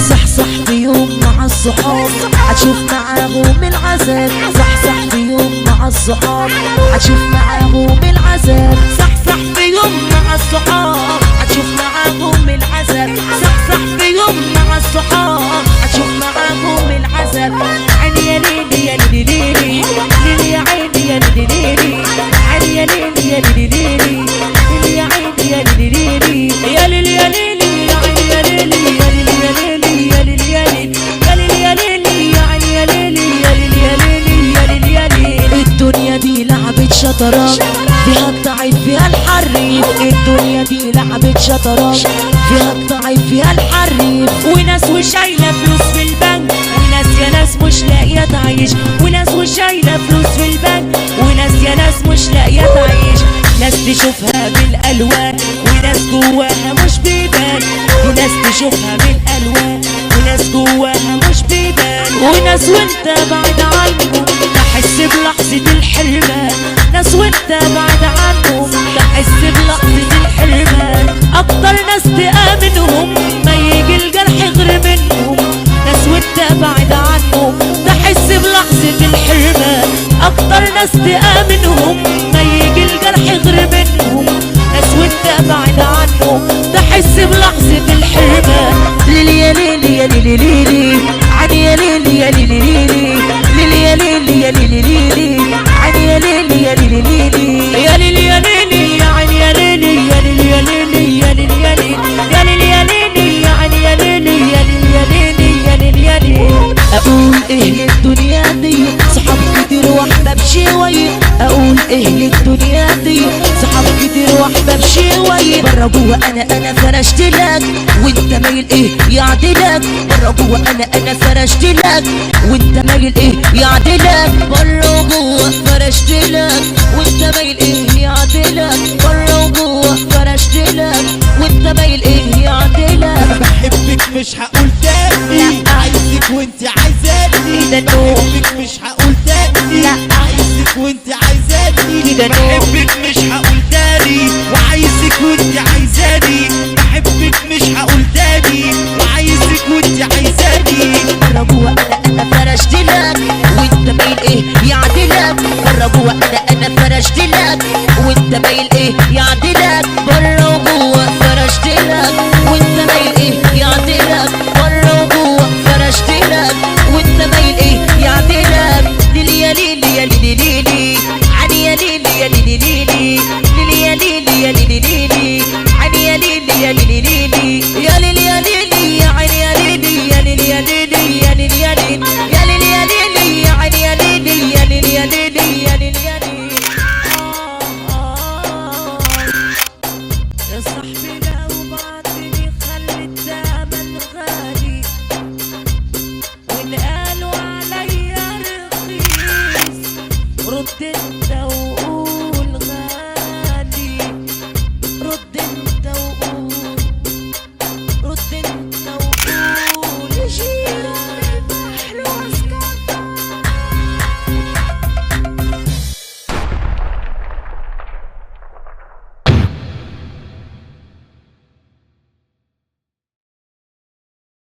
صحصح في يوم مع الصحاب هتشوف معاهم العذاب. صحصح في يوم مع الصحاب هتشوف معاهم العذاب. صحصح في يوم مع الصحاب هتشوف معاهم العذاب. صحصح في يوم مع الصحاب هتشوف معاهم العذاب. عيني يا ليلي يا ليلي ليلي ليلي يا عيني يا ليلي ليلي عيني يا ليلي يا ليلي ليلي ليلي يا عيني يا ليلي ليلي يا ليلي يا ليلي يا عيني يا ليلي يا ليلي يا ليلي يا ليلي يا ليلي يا ليلي يا ليلي يا عيني يا ليلي يا ليلي يا ليلي يا ليلي. الدنيا دي لعبة شطرنج فيها الضعيف فيها الحريف. الدنيا دي لعبة شطرنج فيها الضعيف فيها الحريف. وناس وشايلة فلوس في البنك وناس يا ناس مش لاقية تعيش. وناس وشايلة فلوس في البنك وناس يا ناس مش لاقية تعيش. ناس تشوفها بالألوان وناس جواها مش بيبان. وناس تشوفها بالألوان وناس جواها مش بيبان. وناس وانت بعد عنهم تحس بلحظة الحرمان. ناس وانت بعد عنهم تحس بلحظة الحرمان. أكتر ناس تآمنهم ما يجي الجرح غير منهم. ناس وانت بعد عنهم تحس بلحظة الحرمان. أكتر ناس تآمنهم ما يجي الجرح غير منهم. ناس وانت بعد عنهم تحس بلحظة الحرمان. ليلي يا ليلي يا ليلي ليلي عيني يا ليلي يا ليلي ليلي ليلي يا ليلي يا ليلي ليلي عيني يا ليلي يا ليلي ليلي يا ليلي يا ليلي يا عيني يا ليلي يا ليلي يا ليلي يا ليلي يا ليلي يا ليلي يا عيني يا ليلي يا ليلي يا ليلي يا ليلي يا ليلي. أقول إيه للدنيا دي صحاب كتير وأحباب شوية. أقول إيه للدنيا دي صحاب كتير وأحباب شوية. برا جوا أنا فرشت لك وأنت مايل إيه يعدلك. برا جوا أنا فرشت لك وأنت مايل إيه يعدلك. برا جوا فرشت لك وأنت مايل إيه يعدلك. برا جوا فرشت لك وأنت مايل إيه يعدلك. بحبك مش هقول تاني عايزك وانت عايزاني. بحبك مش هقول تاني عايزك وانت عايزاني. بحبك مش هقول تاني وعايزك وانت عايزاني. بحبك مش هقول تاني وعايزك وانت عايزاني. برا جوا أنا فرشت لك وأنت مايل إيه يعدلك. برا جوا أنا فرشت لك وأنت مايل إيه يعدلك.